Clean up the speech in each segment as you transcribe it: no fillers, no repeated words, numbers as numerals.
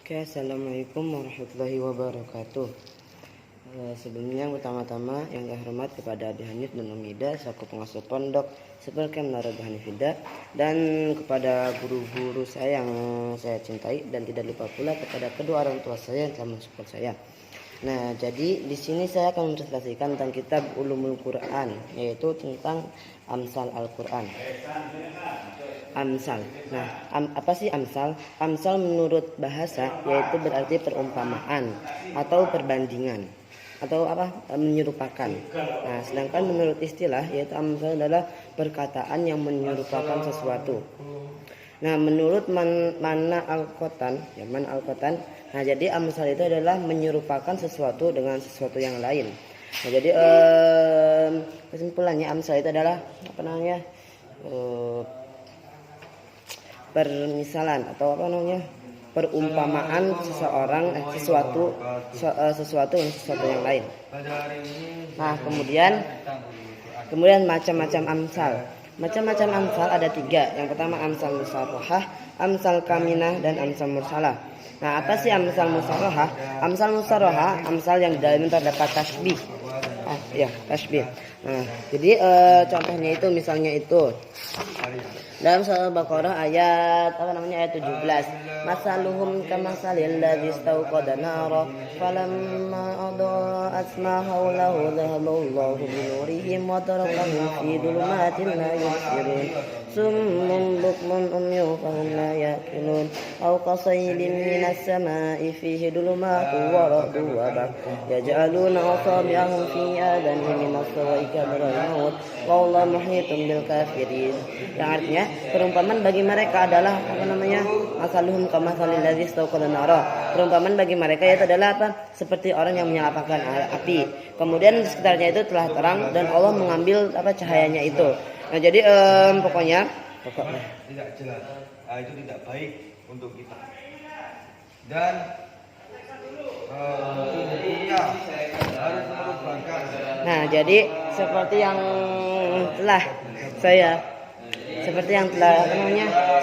Oke, assalamualaikum warahmatullahi wabarakatuh. Sebelumnya yang pertama-tama yang saya hormat kepada Abi Hanif dan Umida selaku pengasuh pondok Seperkem Narada Hanifida, dan kepada guru-guru saya yang saya cintai, dan tidak lupa pula kepada kedua orang tua saya yang telah mensupport saya. Nah, jadi di sini saya akan mempresentasikan tentang kitab Ulumul Quran, yaitu tentang Amsal Al-Quran. Amsal. Nah, apa sih amsal? Amsal menurut bahasa yaitu berarti perumpamaan atau perbandingan atau menyerupakan. Nah, sedangkan menurut istilah yaitu amsal adalah perkataan yang menyerupakan sesuatu. Nah, menurut Mana Al-Qotan, nah jadi amsal itu adalah menyerupakan sesuatu dengan sesuatu yang lain. Nah, jadi kesimpulannya amsal itu adalah permisalan atau perumpamaan sesuatu dengan sesuatu yang lain. Nah, kemudian macam-macam amsal. Macam-macam amsal ada 3. Yang pertama amsal musarrohah, amsal kaminah, dan amsal mursalah. Nah, apa sih amsal musarrohah? Amsal musarrohah amsal yang di dalamnya terdapat tasbih. Tasbih. Nah, jadi contohnya itu misalnya itu dalam surah Al-Baqarah ayat 17. Masaluhum kamasalil ladzi istauqada nara falamma adaa'at ma hawlahu dhahaballahu binurihim wa tarakahum fi dhulumatin la yubsirun summun bukmun umyun fahum la yaqilun aw qasaybin minas samaa'i fihi dhulumatun wa ra'dun wa barq yaj'aluna asabi'ahum fi adhanihim minas sawa'i kadral maut wallahu muhitun bil kafirin. Yang artinya perumpamaan bagi mereka adalah masaluhum kamasalil ladzi istauqada nara. Perumpamaan bagi mereka itu adalah seperti orang yang menyalakan api. Kemudian di sekitarnya itu telah terang dan Allah mengambil cahayanya itu. Nah, jadi pokoknya tidak jelas. Itu tidak baik untuk kita. Dan harus merupakan. Nah, jadi seperti yang telah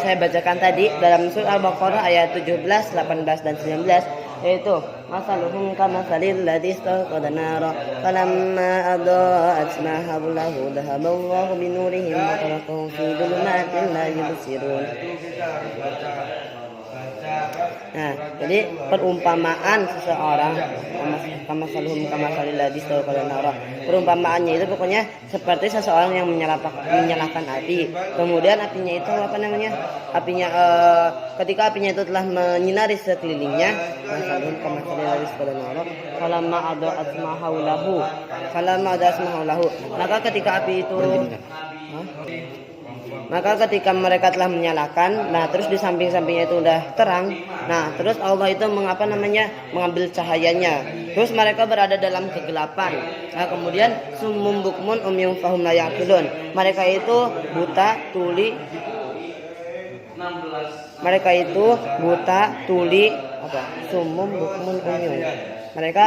saya bacakan tadi dalam surah Al-Baqarah ayat 17, 18 dan 19, yaitu masaluhum kamasalil ladzi istauqada nara falamma adaa'at ma hawlahu dhahaballahu binurihim wa tarakahum fi dhulumatin la yubsirun. Nah, jadi perumpamaan seseorang kamasaluhum kamasalil ladzi istauqada nara. Perumpamaannya itu pokoknya seperti seseorang yang menyalakan api. Kemudian apinya itu ketika apinya itu telah menyinari sekelilingnya, masaluhum kamasalil ladzi istauqada nara falamma adaa'at ma hawlahu. Maka ketika mereka telah menyalakan, nah terus di samping-sampingnya itu udah terang, nah terus Allah itu mengambil cahayanya, terus mereka berada dalam kegelapan. Nah, kemudian summum bukmun umyun fahum la yaqilun. Mereka itu buta, tuli, summum bukmun umyun. Mereka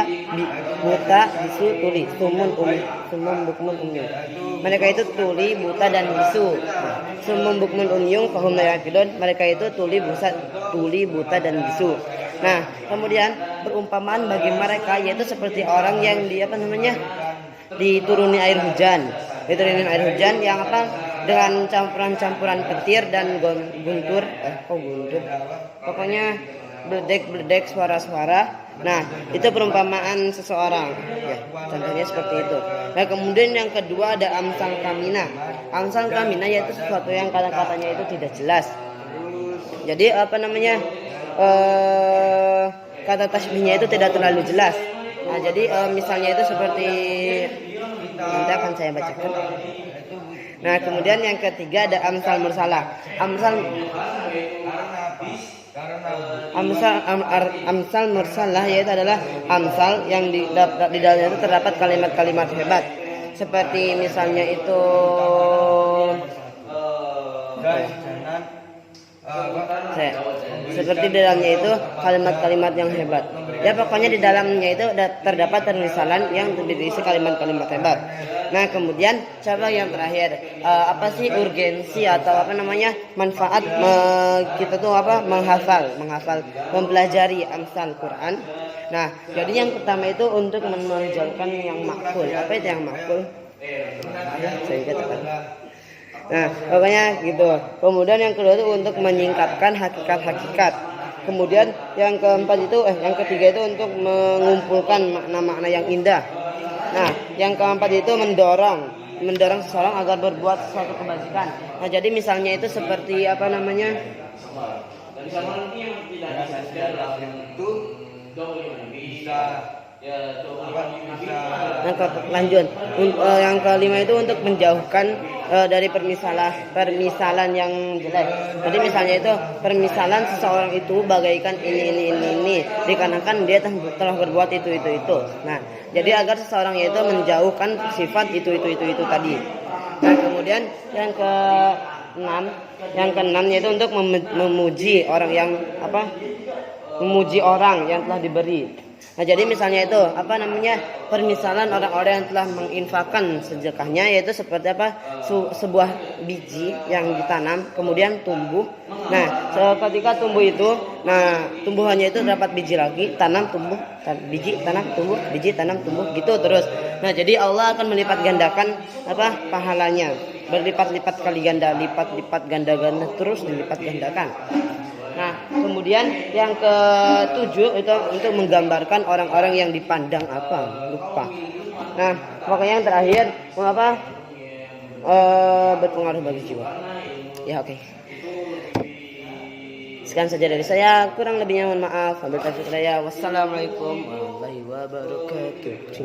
buta, bisu, tuli, summum bukmun umyun. Mereka itu tuli, buta, dan bisu. Summum bukmun umyun fahum la yaqilun. Mereka itu tuli, buta, dan bisu. Nah, kemudian perumpamaan bagi mereka yaitu seperti orang yang dituruni air hujan. Yang dengan campuran petir dan guntur. Pokoknya bledek suara-suara. Nah, itu perumpamaan seseorang. Ya, contohnya seperti itu. Nah, kemudian yang kedua ada amsal kamina. Amsal kamina yaitu sesuatu yang kata-katanya itu tidak jelas. Jadi kata tasbihnya itu tidak terlalu jelas. Nah, jadi misalnya itu seperti nanti akan saya bacakan. Nah, kemudian yang ketiga ada amsal mursalah. Amsal mursalah yaitu adalah amsal yang di dalamnya itu terdapat kalimat-kalimat hebat. Seperti misalnya itu Seperti di dalamnya itu kalimat-kalimat yang hebat. Ya pokoknya di dalamnya itu terdapat permisalan yang berisi kalimat-kalimat hebat. Nah kemudian coba yang terakhir, apa sih urgensi atau apa namanya manfaat kita tuh apa menghafal, mempelajari amsal Quran. Nah jadi yang pertama itu untuk menonjolkan yang makul. Apa itu yang makul? Saya katakan. Nah pokoknya gitu. Kemudian yang kedua itu untuk menyingkapkan hakikat-hakikat. Kemudian yang keempat itu yang ketiga itu untuk mengumpulkan makna-makna yang indah. Nah yang keempat itu mendorong seseorang agar berbuat suatu kebajikan. Nah jadi misalnya itu seperti apa namanya lanjut. Yang kelima itu untuk menjauhkan dari permisalan yang jelek. Jadi misalnya itu permisalan seseorang itu bagaikan ini dikarenakan dia telah berbuat itu. Nah, jadi agar seseorang itu menjauhkan sifat itu tadi. Nah, kemudian yang keenam yaitu untuk memuji orang yang telah diberi. Nah jadi misalnya itu apa namanya permisalan orang-orang yang telah menginfakkan sedekahnya, yaitu seperti apa sebuah biji yang ditanam kemudian tumbuh. Nah ketika tumbuh itu, nah tumbuhannya itu dapat biji lagi, tanam tumbuh, biji tanam tumbuh, biji tanam tumbuh gitu terus. Nah jadi Allah akan melipat gandakan pahalanya, berlipat-lipat kali ganda, lipat-lipat ganda-ganda terus dilipat gandakan. Nah, kemudian yang ketujuh itu untuk menggambarkan orang-orang yang dipandang lupa. Nah, pokoknya yang terakhir berpengaruh bagi jiwa. Ya oke. Sekian saja dari saya, kurang lebihnya mohon maaf. Wabillahi taufiq. Wassalamualaikum warahmatullahi wabarakatuh.